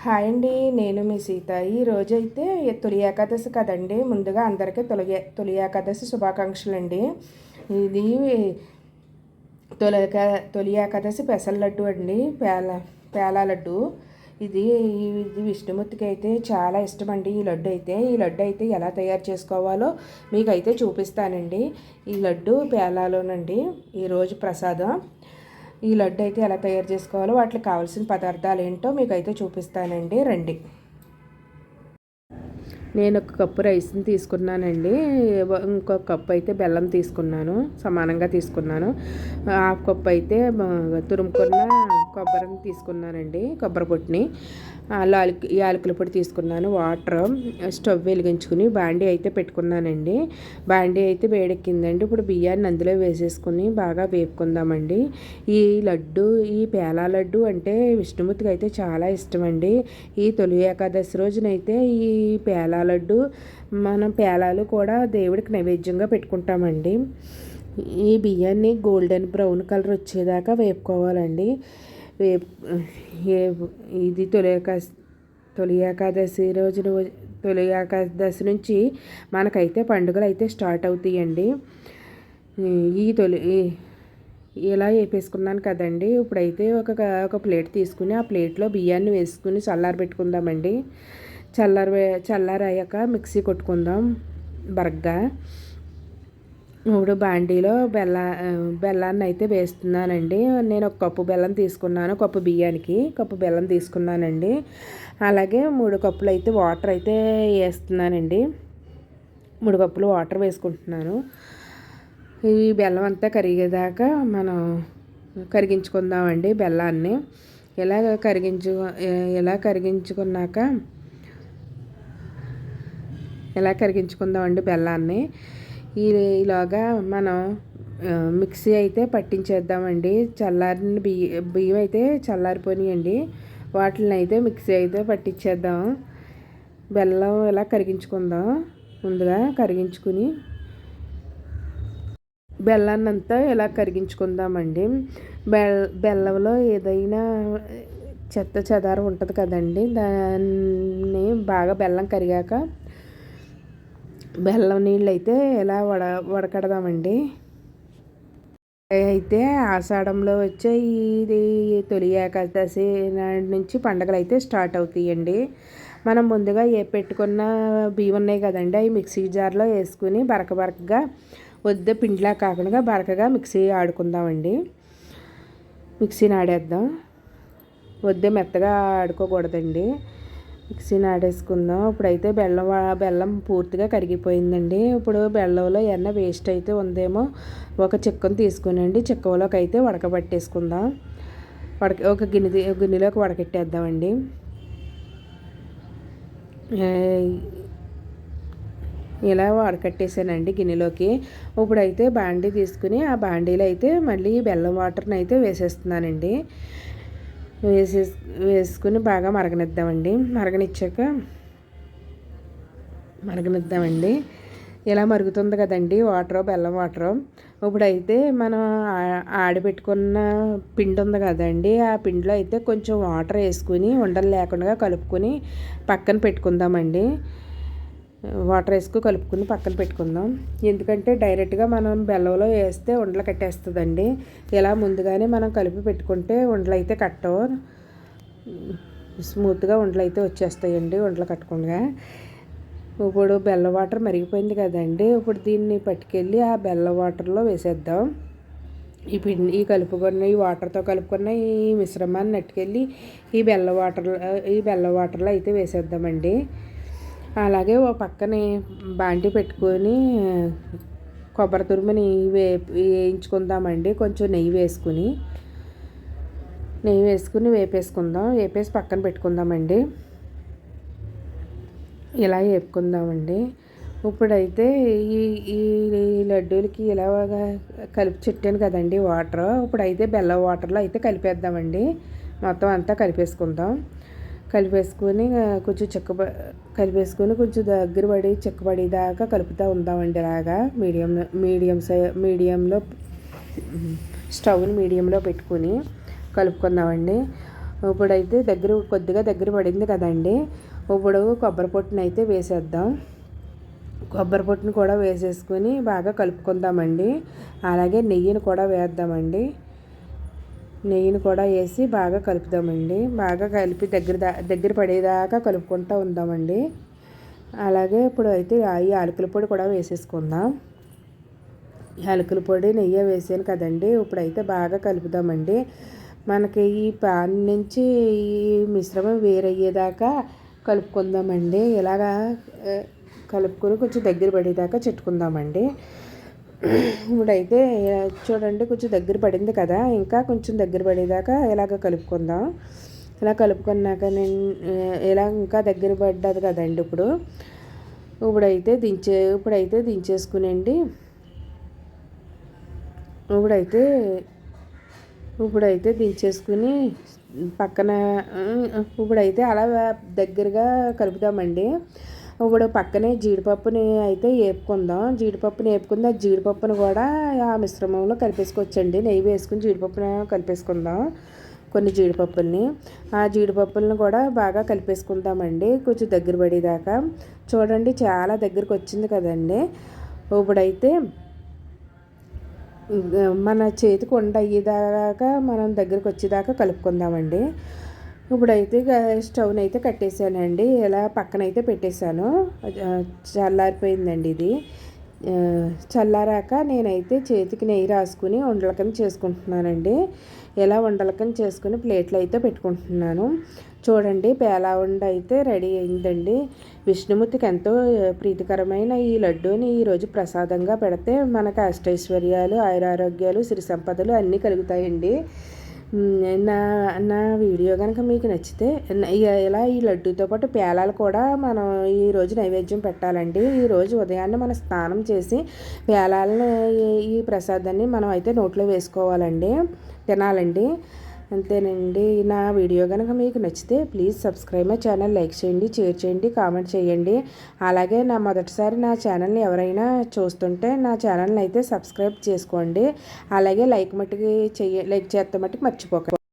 Hi అండి, నేను మీ సీత. ఈరోజైతే తొలి ఏకాదశి కదండి. ముందుగా అందరికీ తొలి ఏకాదశి శుభాకాంక్షలు అండి. ఇది తొలి ఏకాదశి పెసల లడ్డు అండి, పేల లడ్డు. ఇది ఇది విష్ణుమూర్తికి అయితే చాలా ఇష్టం అండి. ఈ లడ్డు అయితే ఎలా తయారు చేసుకోవాలో మీకైతే చూపిస్తానండి. ఈ లడ్డు పేలాలోనండి ఈరోజు ప్రసాదం. ఈ లడ్డు అయితే ఎలా తయారు చేసుకోవాలో వాటికి కావాల్సిన పదార్థాలు ఏంటో మీకు అయితే చూపిస్తానండి, రండి. నేను ఒక కప్పు రైస్ని తీసుకున్నానండి. ఇంకొక కప్పు అయితే బెల్లం తీసుకున్నాను, సమానంగా తీసుకున్నాను. హాఫ్ కప్పు అయితే తురుముకున్న కొబ్బరిని తీసుకున్నానండి, కొబ్బరి పొట్టుని. యాలకుల పొడి తీసుకున్నాను. వాటర్ స్టవ్ వెలిగించుకుని బాండీ అయితే పెట్టుకున్నానండి. బాండీ అయితే వేడెక్కిందండి. ఇప్పుడు బియ్యాన్ని అందులో వేసేసుకుని బాగా వేపుకుందామండి. ఈ లడ్డు, ఈ పేలా లడ్డు అంటే విష్ణుమూర్తికి అయితే చాలా ఇష్టం అండి. ఈ తొలి ఏకాదశి రోజునైతే ఈ పేలా లడ్డు మనం పేలాలు కూడా దేవుడికి నైవేద్యంగా పెట్టుకుంటామండి. ఈ బియ్యాన్ని గోల్డెన్ బ్రౌన్ కలర్ వచ్చేదాకా వేపుకోవాలండి. ఇది తొలి ఏకాదశి నుంచి మనకైతే పండుగలు అయితే స్టార్ట్ అవుతాయండి. ఇలా వేపేసుకున్నాను కదండి. ఇప్పుడైతే ఒక ప్లేట్ తీసుకుని ఆ ప్లేట్లో బియ్యాన్ని వేసుకుని చల్లారబెట్టుకుందామండి. చల్లారయ్యాక మిక్సీ కొట్టుకుందాం బరగ్గా. ఇప్పుడు బాండీలో బెల్లాన్ని అయితే వేస్తున్నానండి. నేను ఒక కప్పు బెల్లం తీసుకున్నాను, కప్పు బియ్యానికి కప్పు బెల్లం తీసుకున్నానండి. అలాగే 3 కప్పులు అయితే వాటర్ అయితే వేస్తున్నానండి. 3 కప్పులు వాటర్ వేసుకుంటున్నాను. ఈ బెల్లం అంతా కరిగేదాకా మనం కరిగించుకుందామండి బెల్లాన్ని. ఇలా కరిగించుకుందామండి బెల్లాన్ని. ఈలోగా మనం మిక్సీ అయితే పట్టించేద్దామండి. చల్లారిన బియ్యం అయితే చల్లారిపోయినాయండి. వాటిని అయితే మిక్సీ అయితే పట్టించేద్దాం. బెల్లం ఇలా కరిగించుకుందాం. ముందుగా కరిగించుకుని బెల్లాన్ని అంతా ఇలా కరిగించుకుందామండి. బెల్లంలో ఏదైనా చెత్త చెదారం ఉంటుంది కదండి, దాన్ని బాగా బెల్లం కరిగాక బెల్లం నీళ్ళు అయితే ఇలా వడకడదామండి. అయితే ఆషాఢంలో వచ్చే ఇది తొలి ఏకాదశి నుంచి పండుగలు అయితే స్టార్ట్ అవుతాయండి. మనం ముందుగా పెట్టుకున్న బియ్యం ఉన్నాయి కదండి, అవి మిక్సీ జార్లో వేసుకుని బరకగా వద్ద పిండిలా కాకుండా బరకగా మిక్సీ ఆడుకుందామండి. మిక్సీని ఆడేద్దాం. వద్ద మెత్తగా ఆడుకోకూడదండి, మిక్సీని ఆడేసుకుందాం. ఇప్పుడైతే బెల్లం పూర్తిగా కరిగిపోయిందండి. ఇప్పుడు బెల్లంలో ఏమన్నా వేస్ట్ అయితే ఉందేమో ఒక చిక్కను తీసుకునండి, చిక్కలోకి అయితే ఉడకబట్టేసుకుందాం. ఒక గిన్నెలోకి వడకెట్టేద్దామండి. ఇలా వడకట్టేసానండి గిన్నెలోకి. ఇప్పుడైతే బాండీ తీసుకుని ఆ బాండీలో అయితే మళ్ళీ బెల్లం వాటర్ని అయితే వేసేస్తున్నానండి. వేసుకుని బాగా మరగనిద్దామండి. ఇలా మరుగుతుంది కదండి బెల్లం వాటరు. ఇప్పుడైతే మనం ఆడిపెట్టుకున్న పిండి ఉంది కదండి, ఆ పిండిలో అయితే కొంచెం వాటర్ వేసుకుని ఉండలు లేకుండా కలుపుకొని పక్కన పెట్టుకుందామండి. వాటర్ వేసుకుని కలుపుకుని పక్కన పెట్టుకుందాం. ఎందుకంటే డైరెక్ట్గా మనం బెల్లంలో వేస్తే ఉండలు కట్టేస్తుందండి. ఇలా ముందుగానే మనం కలిపి పెట్టుకుంటే ఉండలు అయితే కట్టవు, స్మూత్గా ఉండలు అయితే వచ్చేస్తాయండి ఉండలు కట్టకుండా. ఇప్పుడు బెల్లం వాటర్ మరిగిపోయింది కదండి. ఇప్పుడు దీన్ని పట్టుకెళ్ళి ఆ బెల్లం వాటర్లో వేసేద్దాం. ఈ వాటర్తో కలుపుకున్న ఈ మిశ్రమాన్ని నెట్టుకెళ్ళి ఈ బెల్లం వాటర్లో అయితే వేసేద్దామండి. అలాగే ఓ పక్కనే బాండీ పెట్టుకొని కొబ్బరి తురుముని వేయించుకుందామండి. కొంచెం నెయ్యి వేసుకుని వేపేసి పక్కన పెట్టుకుందామండి. ఇలా వేపుకుందామండి. ఇప్పుడైతే ఈ లడ్డూలకి ఇలాగా కలిపి చుట్టాను కదండి వాటర్. ఇప్పుడైతే బెల్లం వాటర్లో అయితే కలిపేద్దామండి. మొత్తం అంతా కలిపేసుకొని కొంచెం దగ్గర పడి చిక్కబడేదాకా కలుపుతూ ఉందామండి. ఇలాగా మీడియంలో స్టవ్ని మీడియంలో పెట్టుకుని కలుపుకుందామండి. ఇప్పుడైతే కొద్దిగా దగ్గర పడింది కదండి. ఇప్పుడు కొబ్బరి పొట్టుని అయితే వేసేద్దాం. కొబ్బరి పొట్టును కూడా వేసేసుకొని బాగా కలుపుకుందామండి. అలాగే నెయ్యిని కూడా వేద్దామండి. నెయ్యిని కూడా వేసి బాగా కలుపుదామండి. బాగా కలిపి దగ్గర పడేదాకా కలుపుకుంటూ ఉందామండి. అలాగే ఇప్పుడు అయితే ఈ యాలకుల పొడి కూడా వేసేసుకుందాం. యాలకుల పొడి నెయ్యి వేసాను కదండి. ఇప్పుడైతే బాగా కలుపుదామండి. మనకి ఈ పాన్ నుంచి ఈ మిశ్రమం వేరయ్యేదాకా కలుపుకుందామండి. ఇలాగా కలుపుకొని కొంచెం దగ్గర పడేదాకా చెట్టుకుందామండి. ఇప్పుడైతే చూడండి కొంచెం దగ్గర పడింది కదా, ఇంకా కొంచెం దగ్గర పడేదాకా ఇలాగ కలుపుకుందాం. ఇలా కలుపుకున్నాక ఇలా ఇంకా దగ్గర పడ్డది కదండి. ఇప్పుడైతే దించేసుకునండి. ఇప్పుడైతే దించేసుకుని పక్కన ఇప్పుడైతే అలా దగ్గరగా కలుపుదామండి. ఇప్పుడు పక్కనే జీడిపప్పుని అయితే వేపుకుందాం. ఆ జీడిపప్పును కూడా ఆ మిశ్రమంలో కలిపేసుకోవచ్చండి. నెయ్యి వేసుకుని జీడిపప్పును కలిపేసుకుందాం. కొన్ని జీడిపప్పుల్ని ఆ జీడిపప్పులను కూడా బాగా కలిపేసుకుందామండి కొంచెం దగ్గర పడేదాకా. చూడండి చాలా దగ్గరికి వచ్చింది కదండి. ఇప్పుడైతే మన చేతికి ఉండ అయ్యేదాకా మనం దగ్గరికి వచ్చేదాకా కలుపుకుందామండి. ఇప్పుడైతే స్టవ్ని అయితే కట్టేసానండి. ఇలా పక్కనైతే పెట్టేశాను. చల్లారిపోయిందండి ఇది. చల్లారాక నేనైతే చేతికి నెయ్యి రాసుకుని ఉండలకని చేసుకుంటున్నానండి. ఇలా ఉండలకని చేసుకుని ప్లేట్లు అయితే పెట్టుకుంటున్నాను. చూడండి పేలా ఉండ అయితే రెడీ అయిందండి. విష్ణుమూర్తికి ఎంతో ప్రీతికరమైన ఈ లడ్డూని ఈరోజు ప్రసాదంగా పెడితే మనకు అష్టైశ్వర్యాలు, ఆయురారోగ్యాలు, సిరి సంపదలు అన్నీ కలుగుతాయండి. నా వీడియో కనుక మీకు నచ్చితే ఇలా ఈ లడ్డూతో పాటు పేలాలు కూడా మనం ఈరోజు నైవేద్యం పెట్టాలండి. ఈరోజు ఉదయాన్నే మనం స్నానం చేసి పేలాలని ఈ ప్రసాదాన్ని మనం అయితే నోట్లో వేసుకోవాలండి, తినాలండి. అంతేనండి. నా వీడియో కనుక మీకు నచ్చితే please subscribe my channel, like చేయండి, షేర్ చేయండి, కామెంట్ చేయండి. అలాగే మొదటిసారి నా ఛానల్ని ఎవరైనా చూస్తుంటే నా ఛానల్ని అయితే సబ్స్క్రైబ్ చేసుకోండి. అలాగే లైక్ చేస్తే మట్టుకు మర్చిపోకండి.